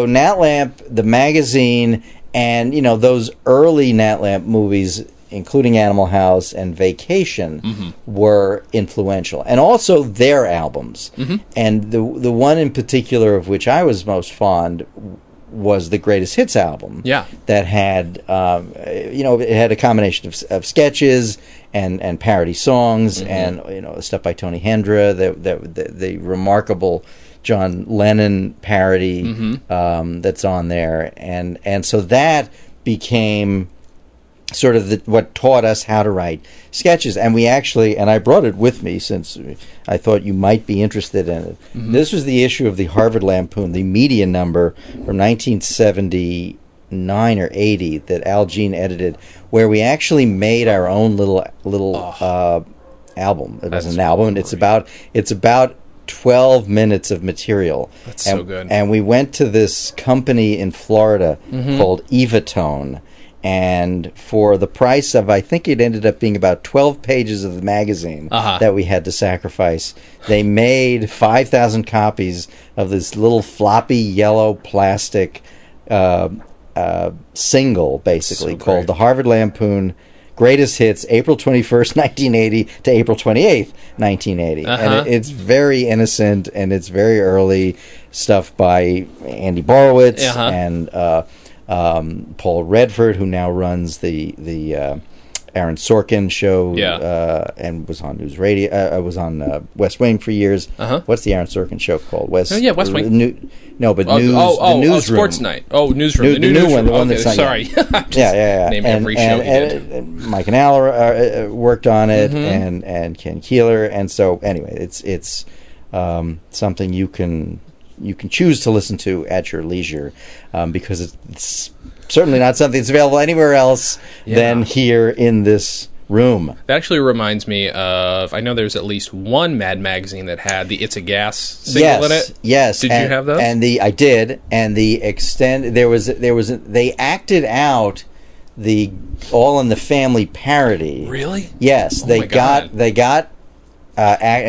Nat Lamp, the magazine, and those early Nat Lamp movies, including Animal House and Vacation, were influential, and also their albums. And the one in particular of which I was most fond was the Greatest Hits album. Yeah, that had it had a combination of sketches and parody songs, and stuff by Tony Hendra, the remarkable John Lennon parody that's on there, and so that became sort of what taught us how to write sketches. And we actually, and I brought it with me since I thought you might be interested in it. This was the issue of the Harvard Lampoon, the media number from 1979 or 80 that Al Jean edited, where we actually made our own little album. It was an album. It's about 12 minutes of material. That's so good. And we went to this company in Florida called Evatone, and for the price of, I think it ended up being about 12 pages of the magazine that we had to sacrifice, they made 5,000 copies of this little floppy yellow plastic single, basically, called the Harvard Lampoon Greatest Hits, April 21st, 1980 to April 28th, 1980. And it's very innocent, and it's very early stuff by Andy Borowitz and Paul Redford, who now runs the Aaron Sorkin show, and was on News Radio. Was on West Wing for years. What's the Aaron Sorkin show called? West Wing. News. The Newsroom. Sports Night. Newsroom. The new one. The one that's not. Sorry. Named every show he did. And Mike and Al worked on it, and Ken Keeler, and so anyway, it's something you can choose to listen to at your leisure, because it's certainly not something that's available anywhere else than here in this room. That actually reminds me of, I know there's at least one Mad magazine that had the It's a Gas single in it. Yes. Did you have those? And I did. And they acted out the All in the Family parody. Really? Yes. They got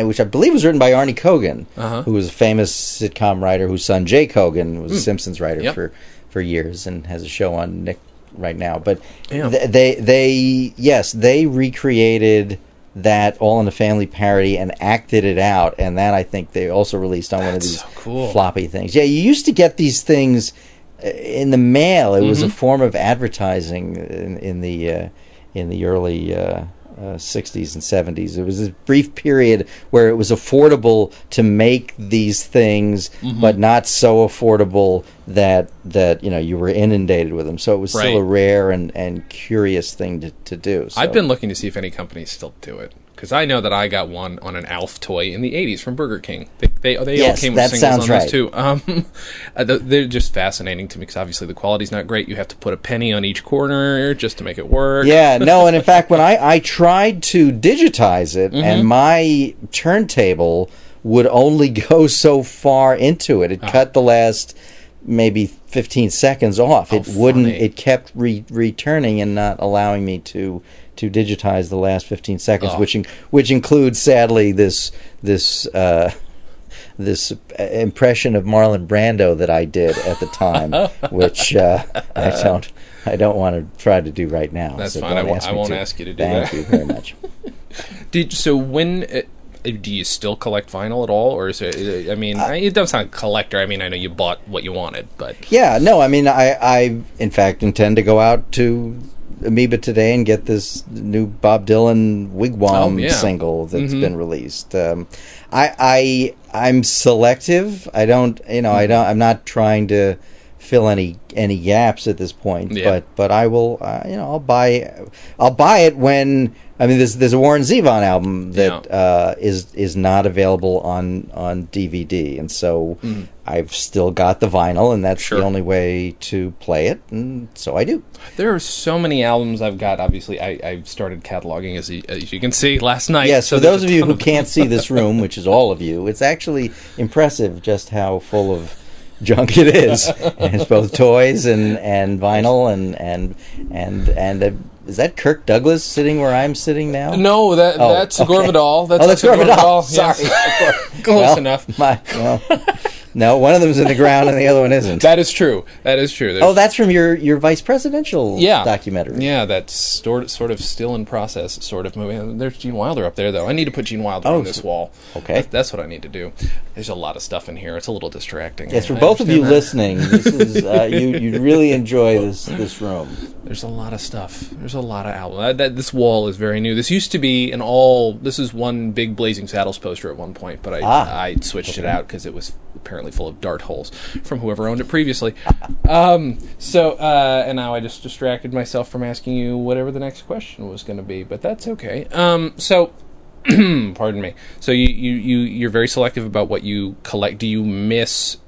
which I believe was written by Arnie Kogan, who was a famous sitcom writer whose son Jay Kogan was a Simpsons writer for years and has a show on Nick right now. But they recreated that All in the Family parody and acted it out, and that I think they also released on one of these floppy things. Yeah, you used to get these things in the mail. It was a form of advertising in the early 60s and 70s. It was a brief period where it was affordable to make these things, but not so affordable that you were inundated with them. So it was still a rare and curious thing to do. So. I've been looking to see if any companies still do it, because I know that I got one on an Alf toy in the 80s from Burger King. They all came with singles on those too. They're just fascinating to me, because obviously the quality's not great. You have to put a penny on each corner just to make it work. Yeah, no, and in fact, when I tried to digitize it, and my turntable would only go so far into it. It cut the last maybe 15 seconds off. It wouldn't. Funny. It kept returning and not allowing me to digitize the last 15 seconds, which includes, sadly, this impression of Marlon Brando that I did at the time, which I don't want to try to do right now. That's fine. I won't ask you to do that. Thank you very much. Do you still collect vinyl at all, or is it? I mean, it doesn't sound like a collector. I mean, I know you bought what you wanted, but no. I mean, I in fact intend to go out to Amoeba today and get this new Bob Dylan Wigwam single that's been released. I'm selective. I'm not trying to fill any gaps at this point. But I will. I'll buy it when. I mean, there's a Warren Zevon album that is not available on DVD, and so I've still got the vinyl, and that's the only way to play it, and so I do. There are so many albums I've got. Obviously, I started cataloging, as you can see, last night. Yes, so for those of you who can't see this room, which is all of you, it's actually impressive just how full of junk it is. And it's both toys and vinyl and is that Kirk Douglas sitting where I'm sitting now? No, that's Gore Vidal. That's Gore Vidal. Sorry. Close enough. No, one of them's in the ground and the other one isn't. That is true. That's from your vice presidential documentary. Yeah, that's sort of still in process, sort of moving. There's Gene Wilder up there, though. I need to put Gene Wilder on this wall. Okay. That's what I need to do. There's a lot of stuff in here. It's a little distracting. Yes, for both of you listening, this is you'd really enjoy this room. There's a lot of stuff. There's a lot of albums. This wall is very new. This used to be this is one big Blazing Saddles poster at one point, but I switched it out because it was apparently full of dart holes from whoever owned it previously. And now I just distracted myself from asking you whatever the next question was going to be, but that's okay. Pardon me. So you're very selective about what you collect. Do you miss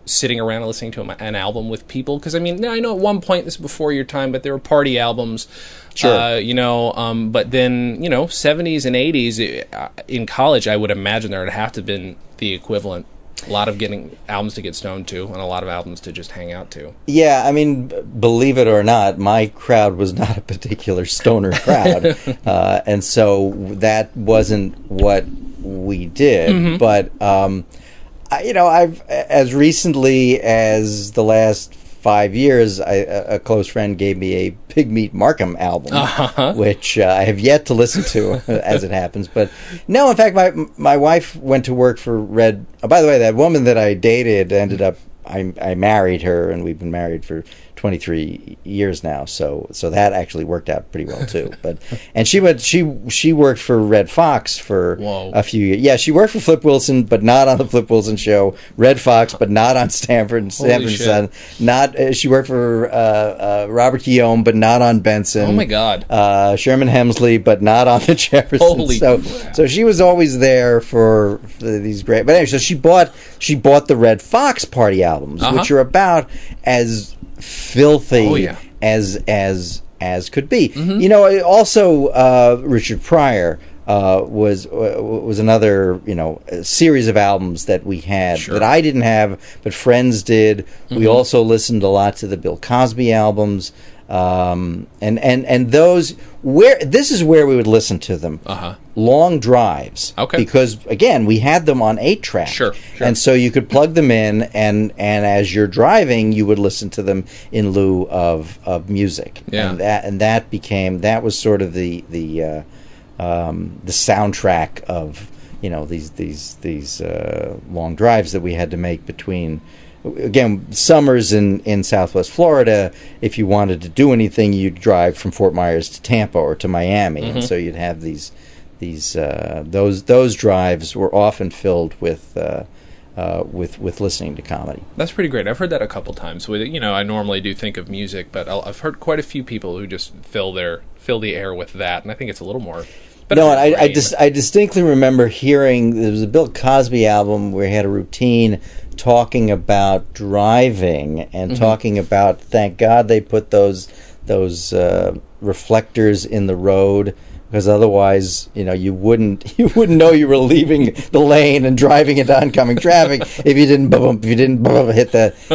sitting around and listening to an album with people? Because I mean, I know at one point, this is before your time, but there were party albums. Sure. But then 70s and 80s in college, I would imagine there would have to have been the equivalent. A lot of getting albums to get stoned to, and a lot of albums to just hang out to. Yeah, I mean, believe it or not, my crowd was not a particular stoner crowd, and so that wasn't what we did. But I've as recently as the last 5 years, a close friend gave me a Pig Meat Markham album, which I have yet to listen to, as it happens. But no, in fact, my wife went to work for Red. Oh, by the way, that woman that I dated ended up. I married her, and we've been married for 23 years now. So that actually worked out pretty well too. And she worked for Red Fox for a few years. Yeah, she worked for Flip Wilson, but not on the Flip Wilson show. Red Fox, but not on Stanford Son. She worked for Robert Guillaume, but not on Benson. Oh my God. Sherman Hemsley, but not on the Jefferson. So she was always there for these great. But anyway, so she bought the Red Fox party albums, which are about as filthy as could be. Also Richard Pryor was another series of albums that we had that I didn't have, but friends did. We also listened a lot to the Bill Cosby albums. And those where this is where we would listen to them. Long drives. Okay. Because again, we had them on 8-track. Sure. And so you could plug them in, and as you're driving, you would listen to them in lieu of music. Yeah. And that was sort of the soundtrack of these long drives that we had to make between. Again, summers in Southwest Florida, if you wanted to do anything, you'd drive from Fort Myers to Tampa or to Miami, and so you'd have those drives were often filled with listening to comedy. That's pretty great. I've heard that a couple times. I normally do think of music, but I've heard quite a few people who just fill the air with that, and I think it's a little more. No, and I distinctly remember hearing there was a Bill Cosby album where he had a routine talking about driving and talking about, thank God they put those reflectors in the road, because otherwise, you wouldn't know you were leaving the lane and driving into oncoming traffic if you didn't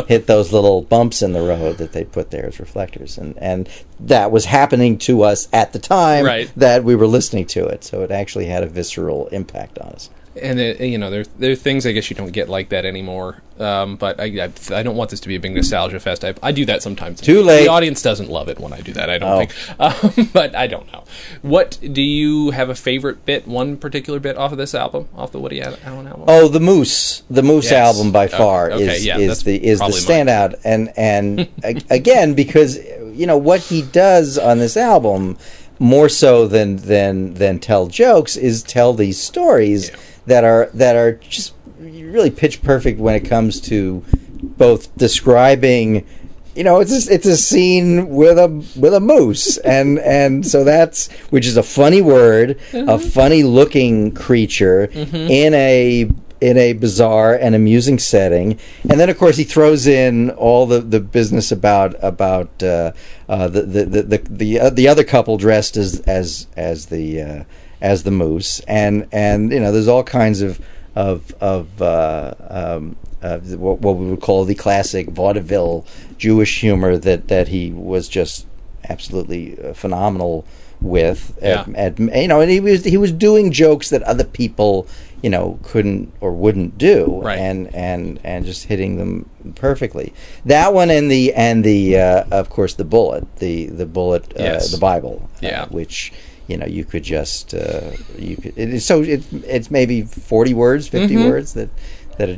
hit those little bumps in the road that they put there as reflectors, and that was happening to us at the time that we were listening to it, so it actually had a visceral impact on us. And there are things I guess you don't get like that anymore. But I don't want this to be a big nostalgia fest. I do that sometimes. Too late. The audience doesn't love it when I do that. I don't think. But I don't know. What do you have a favorite bit? One particular bit off of this album, off the Woody Allen album? Oh, the Moose album by far is the standout. And again, because what he does on this album, more so than tell jokes, is tell these stories. Yeah. that are just really pitch perfect when it comes to both describing, it's a scene with a moose, and so that's, which is a funny word, a funny looking creature in a bizarre and amusing setting, and then of course he throws in all the business about the other couple dressed as the moose, and there's all kinds of what we would call the classic vaudeville Jewish humor that he was just absolutely phenomenal with. And he was doing jokes that other people couldn't or wouldn't do, and just hitting them perfectly. That one and the of course the bullet, the Bible, which. You could just it's maybe 40 words, 50 words that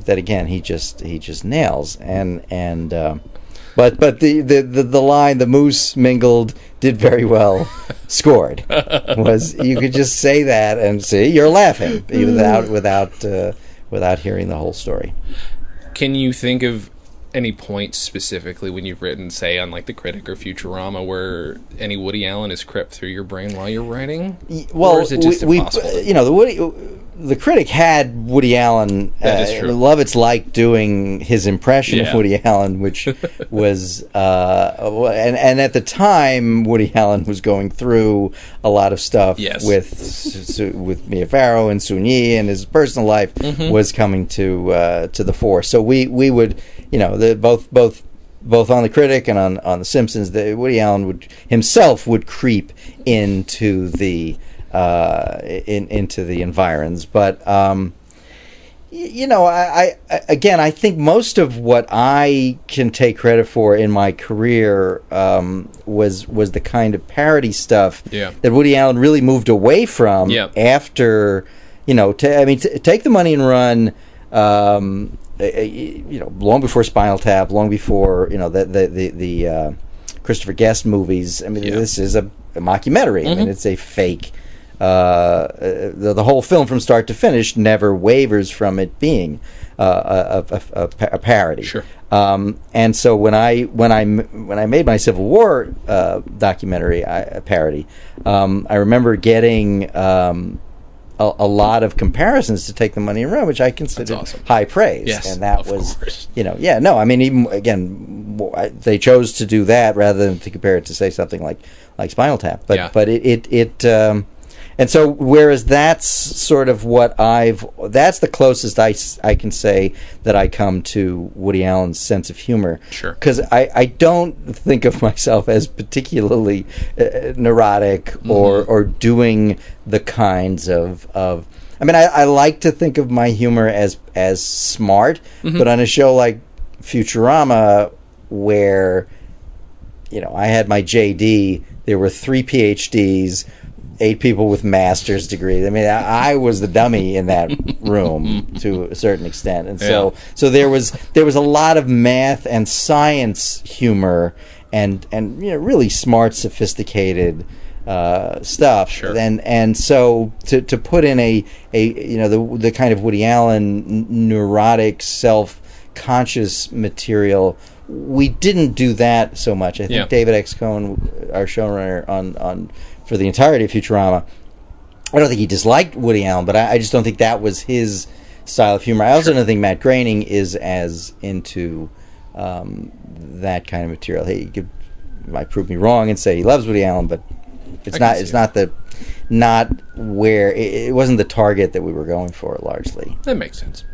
again he just nails, and but the line, the moose mingled, did very well, scored, was, you could just say that and see you're laughing without hearing the whole story. Can you think of any points specifically when you've written, say, on like The Critic or Futurama, where any Woody Allen is crept through your brain while you're writing? Well, or is it just impossible? The Critic had Woody Allen. That is true. Lovitz liked doing his impression of Woody Allen, which was and at the time Woody Allen was going through a lot of stuff with Mia Farrow and Sun Yi, and his personal life was coming to the fore. So we would, both on The Critic and on The Simpsons, Woody Allen would creep into the into the environs, but I think most of what I can take credit for in my career was the kind of parody stuff that Woody Allen really moved away from after, Take the Money and Run. Long before Spinal Tap, long before the Christopher Guest movies. This is a mockumentary. It's a fake. The whole film from start to finish never wavers from it being a parody. Sure. And so when I made my Civil War documentary parody, I remember getting a lot of comparisons to Take the Money and Run, which I considered high praise. Yes, and that was, even again, they chose to do that rather than to compare it to, say, something like Spinal Tap. But it And so, whereas that's sort of that's the closest I can say that I come to Woody Allen's sense of humor. Sure. Because I don't think of myself as particularly neurotic or doing the kinds of I mean, I like to think of my humor as smart, but on a show like Futurama, where, I had my JD, there were 3 PhDs, 8 people with master's degrees. I mean, I was the dummy in that room to a certain extent, and so there was a lot of math and science humor and really smart, sophisticated stuff. Sure. And so to put in the kind of Woody Allen neurotic, self-conscious material, we didn't do that so much. I think David X. Cohen, our showrunner on for the entirety of Futurama, I don't think he disliked Woody Allen, but I just don't think that was his style of humor. I also don't think Matt Groening is as into that kind of material. He might prove me wrong and say he loves Woody Allen, but it wasn't the target that we were going for largely. That makes sense.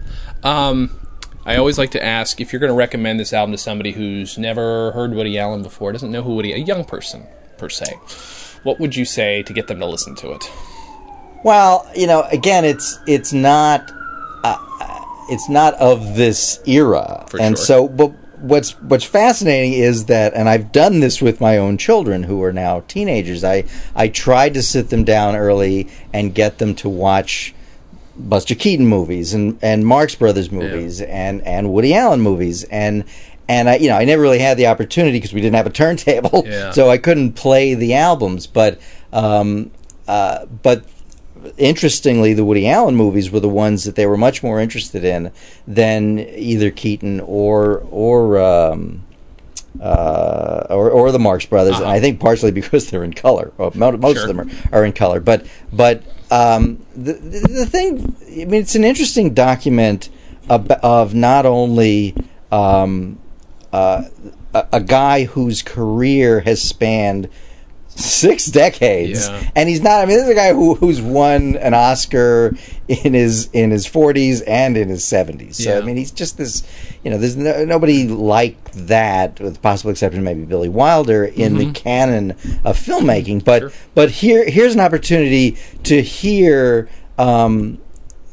I always like to ask, if you're going to recommend this album to somebody who's never heard Woody Allen before, doesn't know who a young person per se, what would you say to get them to listen to it? Well, again, it's not of this era, For sure. So, but what's fascinating is that, and I've done this with my own children who are now teenagers. I tried to sit them down early and get them to watch Buster Keaton movies and Marx Brothers movies and Woody Allen movies, and I never really had the opportunity because we didn't have a turntable, so I couldn't play the albums. But interestingly, the Woody Allen movies were the ones that they were much more interested in than either Keaton or the Marx Brothers, and I think partially because they're in color. Most of them are in color, but the thing, I mean, it's an interesting document of not only a guy whose career has spanned 6 decades, and he's not. I mean, this is a guy who's won an Oscar in his 40s and in his 70s. So I mean, he's just this. There's nobody like that, with the possible exception of maybe Billy Wilder, in the canon of filmmaking. But here's an opportunity to hear.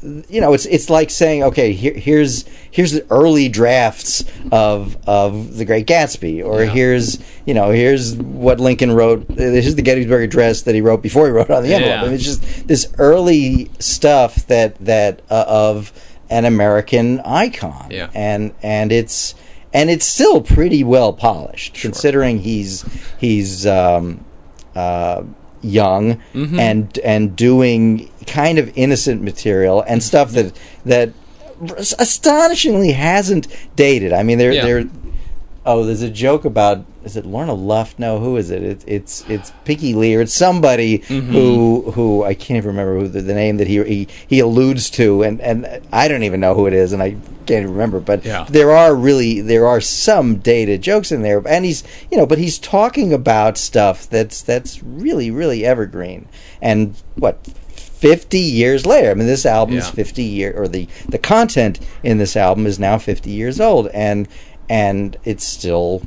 It's like saying, okay, here's the early drafts of The Great Gatsby, or here's what Lincoln wrote. Here's the Gettysburg Address that he wrote before he wrote on the envelope. I mean, it's just this early stuff that of an American icon, and it's still pretty well polished, considering he's young and doing kind of innocent material and stuff that astonishingly hasn't dated. I mean, there's a joke about, is it Lorna Luft? No, who is it? It's Pinky Lee, or it's somebody who I can't even remember who the name that he alludes to, and I don't even know who it is, and I can't even remember. But there are some dated jokes in there, and but he's talking about stuff that's really, really evergreen. And 50 years later, I mean, this album is 50 years, or the content in this album is now 50 years old, and it's still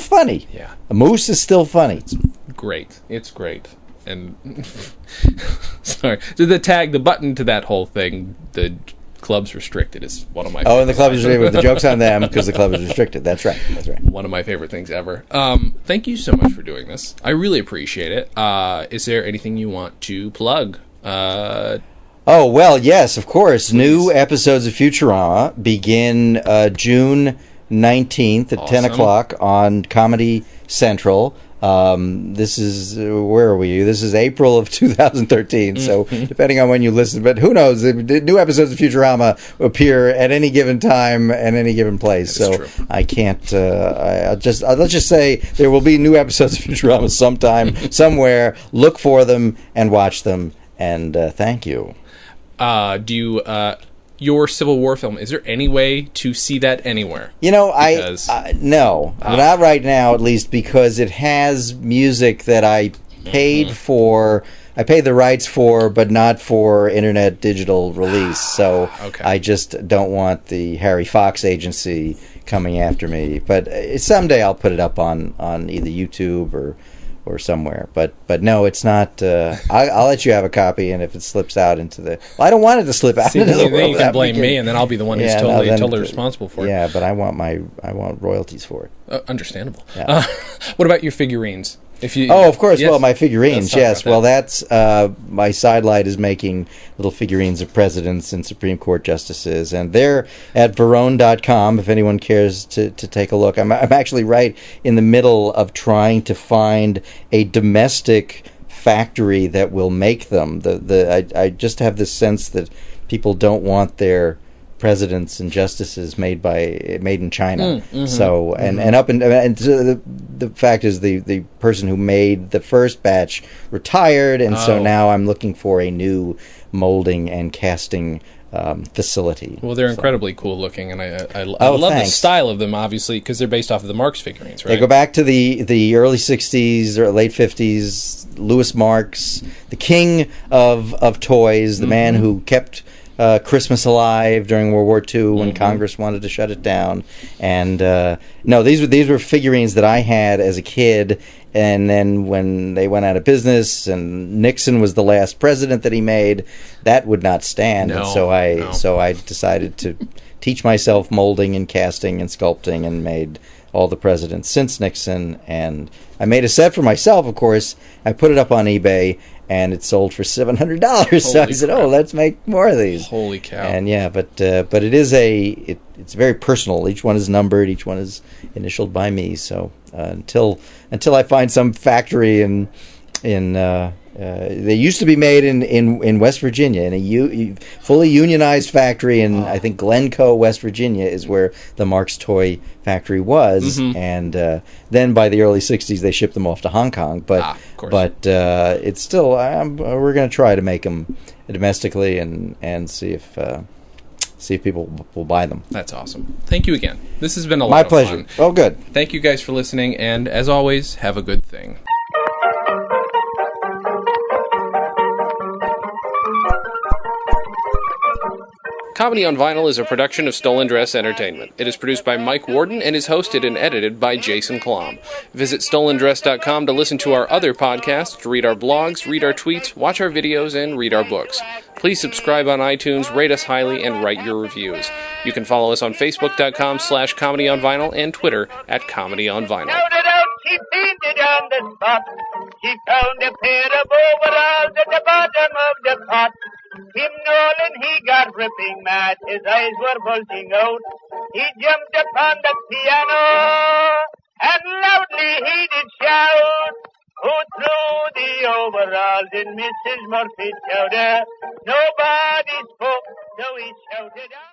funny. Yeah, the Moose is still funny. It's great. And sorry, the button to that whole thing, the Club's Restricted, is one of my. And the Club is Restricted. The joke's on them because the Club is restricted. That's right. One of my favorite things ever. Thank you so much for doing this. I really appreciate it. Is there anything you want to plug? Oh, well, yes, of course. Please. New episodes of Futurama begin June 19th at 10 o'clock on Comedy Central. This is, where are we? This is April of 2013, so depending on when you listen, but who knows? The new episodes of Futurama appear at any given time and any given place, so I can't, let's just say there will be new episodes of Futurama sometime, somewhere. Look for them and watch them, and thank you. Your Civil War film, is there any way to see that anywhere? No, not right now, at least, because it has music that I paid for. I paid the rights for, but not for internet digital release. So Okay. I just don't want the Harry Fox agency coming after me. But someday I'll put it up on either YouTube or somewhere. But no, it's not. I'll let you have a copy, and if it slips out into the, well, I don't want it to slip out See, into the then world. you can blame me, and then I'll be the one who's totally responsible for it. Yeah, but I want royalties for it. Understandable. Yeah. What about your figurines? Of course. Yes. Well, my figurines, yes. Well, that's my sidelight is making little figurines of presidents and Supreme Court justices, and they're at Verrone.com if anyone cares to take a look. I'm actually right in the middle of trying to find a domestic factory that will make them. I just have this sense that people don't want their presidents and justices made in China. So the fact is the person who made the first batch retired, and so now I'm looking for a new molding and casting facility. Well, they're incredibly cool looking, and I love the style of them, obviously, because they're based off of the Marx figurines, right? They go back to the early 60s or late 50s. Louis Marx, the king of toys, the man who kept Christmas alive during World War II when Congress wanted to shut it down. And no, these were figurines that I had as a kid, and then when they went out of business and Nixon was the last president that he made, that would not stand. And so I decided to teach myself molding and casting and sculpting, and made all the presidents since Nixon. And I made a set for myself, of course. I put it up on eBay, and it sold for $700. So I said, crap. let's make more of these. Holy cow. And yeah, but it is it's very personal. Each one is numbered. Each one is initialed by me. So until I find some factory they used to be made in West Virginia, in a fully unionized factory in, I think, Glencoe, West Virginia, is where the Marx toy factory was. And then by the early 60s, they shipped them off to Hong Kong. But it's still, we're going to try to make them domestically and see if people will buy them. That's awesome. Thank you again. This has been a lot of fun. My pleasure. Oh, good. Thank you guys for listening, and as always, have a good thing. Comedy on Vinyl is a production of Stolen Dress Entertainment. It is produced by Mike Warden and is hosted and edited by Jason Klamm. Visit stolendress.com to listen to our other podcasts, to read our blogs, read our tweets, watch our videos, and read our books. Please subscribe on iTunes, rate us highly, and write your reviews. You can follow us on Facebook.com/ComedyOnVinyl and Twitter @ComedyOnVinyl. She painted on the spot. She found a pair of overalls at the bottom of the pot. Tim Nolan, he got ripping mad. His eyes were bulging out. He jumped upon the piano and loudly he did shout, "Who threw the overalls in Mrs. Murphy's chowder?" Nobody spoke, so he shouted out.